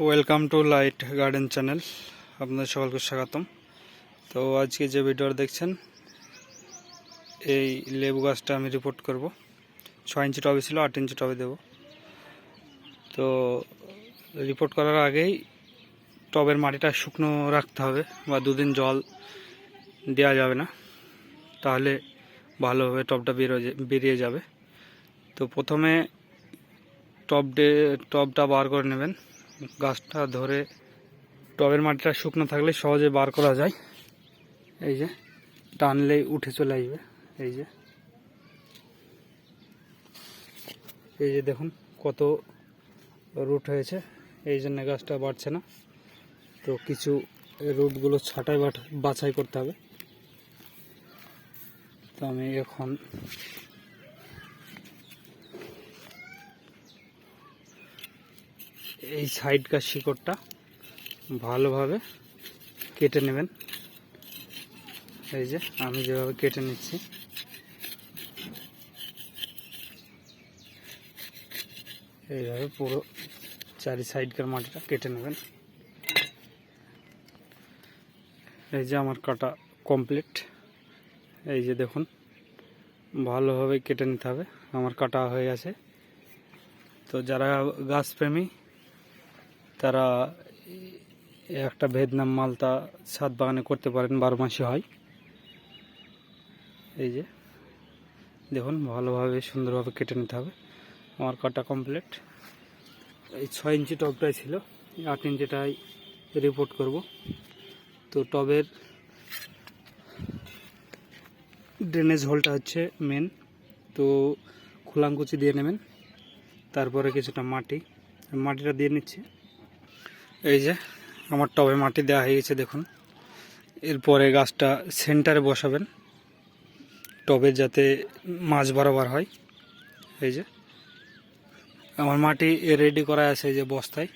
Welcome to light garden channel. আপনাদের সকলকে স্বাগতম। তো আজকে যে ভিডিওটা দেখছেন, এই লেবু গাছটা আমি রিপোর্ট করব। 6 ইঞ্চি টবে ছিল, 8 ইঞ্চি টবে দেব। তো রিপোর্ট করার আগেই টবের মাটিটা শুকনো রাখতে হবে, বা 2 দিন জল দেওয়া যাবে না, তাহলে ভালোভাবে টবটা বেরিয়ে যাবে। তো প্রথমে টবটা বার করে নেবেন। গাছটা ধরে টবের মাটিটা শুকনো থাকলে সহজে বার করা যায়। এই যে টানলেই উঠে চলে আসবে। এই যে দেখুন কত রুট হয়েছে, এই জন্য গাছটা বাড়ছে না। তো কিছু রুটগুলো ছাঁটাই বাছাই করতে হবে। তো আমি এখন এই সাইডকার শিকড়টা ভালোভাবে কেটে নেবেন। এই যে আমি যেভাবে কেটে নিচ্ছি, এইভাবে পুরো চারি সাইডকার মাটিটা কেটে নেবেন। এই যে আমার কাটা কমপ্লিট। এই যে দেখুন ভালোভাবে কেটে নিতে হবে, আমার কাটা হয়ে গেছে। তো যারা গাছপ্রেমী তারা একটা ভিয়েতনাম মালতা ছাদ বাগানে করতে পারেন, 12 মাসে হয়। এই যে দেখুন ভালোভাবে সুন্দরভাবে কেটে নিতে হবে। আমার কাটা কমপ্লিট। এই 6 ইঞ্চি টবটাই ছিল, 8 ইঞ্চিটাই রিপোর্ট করব। তো টবের ড্রেনেজ হোলটা হচ্ছে মেন। তো খোলাঙ্কুচি দিয়ে নেবেন, তারপরে কিছুটা মাটিটা দিয়ে নিচ্ছি। এই যে আমার টবে মাটি দেওয়া হয়ে গেছে দেখুন। এরপরে গাছটা সেন্টারে বসাবেন, টবে যাতে মাঝ বরাবর হয়। এই যে আমার মাটি রেডি করা আছে, এই যে বস্তায়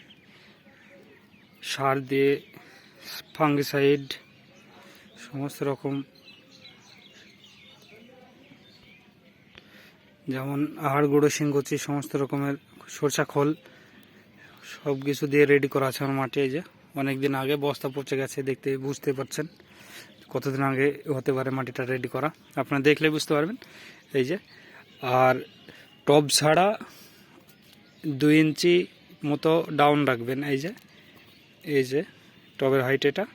সার দিয়ে, ফাঙ্গিসাইড সমস্ত রকম, যেমন আহার গুঁড়ো, শিংকুচি, সমস্ত রকমের সরষা খোল, সব কিছু দিয়ে রেডি করা আছে আমার মাটি। এই যে অনেক দিন আগে বস্তা পচে গেছে, বুঝতে পারছেন কতদিন আগে হতে পারে মাটিটা রেডি করা, আপনারা দেখলে বুঝতে পারবেন। এই যে আর টব ছাড়া 2 ইঞ্চি মতো ডাউন রাখবেন। এই যে টবের হাইট এটা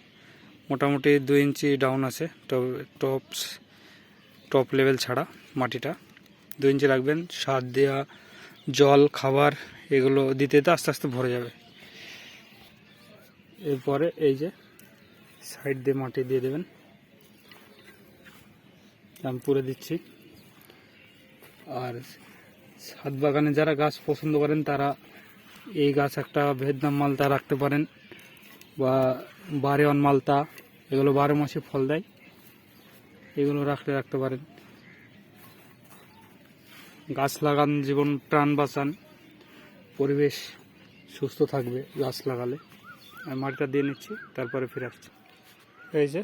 মোটামুটি 2 ইঞ্চি ডাউন আছে। টপ লেভেল ছাড়া মাটিটা 2 ইঞ্চি রাখবেন। সার দেওয়া, জল, খাবার এগুলো দিতে দিতে আস্তে আস্তে ভরে যাবে। এরপরে এই যে সাইড দিয়ে মাটি দিয়ে দেবেন, আমি পুরে দিচ্ছি। আর ছাদ বাগানে যারা গাছ পছন্দ করেন তারা এই গাছ একটা ভিয়েতনাম মালতা রাখতে পারেন, বা বারেওয়ান মালতা, এগুলো 12 মাসে ফল দেয়, এগুলো রাখতে পারেন। গাছ লাগান, জীবন প্রাণ বাঁচান, পরিবেশ সুস্থ থাকবে গাছ লাগালে। আমি মাটিটা দিয়ে নিচ্ছি, তারপরে ফিরে আসছি। এই যে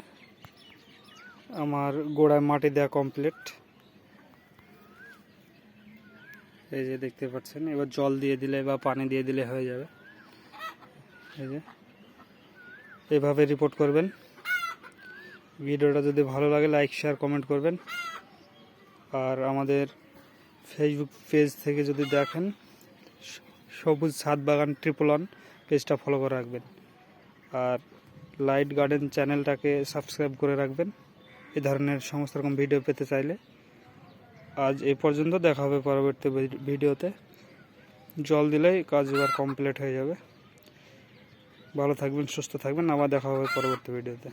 আমার গোড়ায় মাটি দেওয়া কমপ্লিট। এই যে দেখতে পাচ্ছেন, এবার জল দিয়ে দিলে বা পানি দিয়ে দিলে হয়ে যাবে। এই যে এইভাবে রিপোর্ট করবেন। ভিডিওটা যদি ভালো লাগে লাইক, শেয়ার, কমেন্ট করবেন। আর আমাদের ফেসবুক পেজ থেকে যদি দেখেন, সবুজ ছাদ বাগান 111 পেজটা ফলো করে রাখবেন। আর লাইট গার্ডেন চ্যানেলটাকে সাবস্ক্রাইব করে রাখবেন এই ধরনের সমস্ত রকম ভিডিও পেতে চাইলে। আজ এই পর্যন্ত, দেখা হবে পরবর্তী ভিডিওতে। জল দিলেই কাজ এবার কমপ্লিট হয়ে যাবে। ভালো থাকবেন, সুস্থ থাকবেন, আবার দেখা হবে পরবর্তী ভিডিওতে।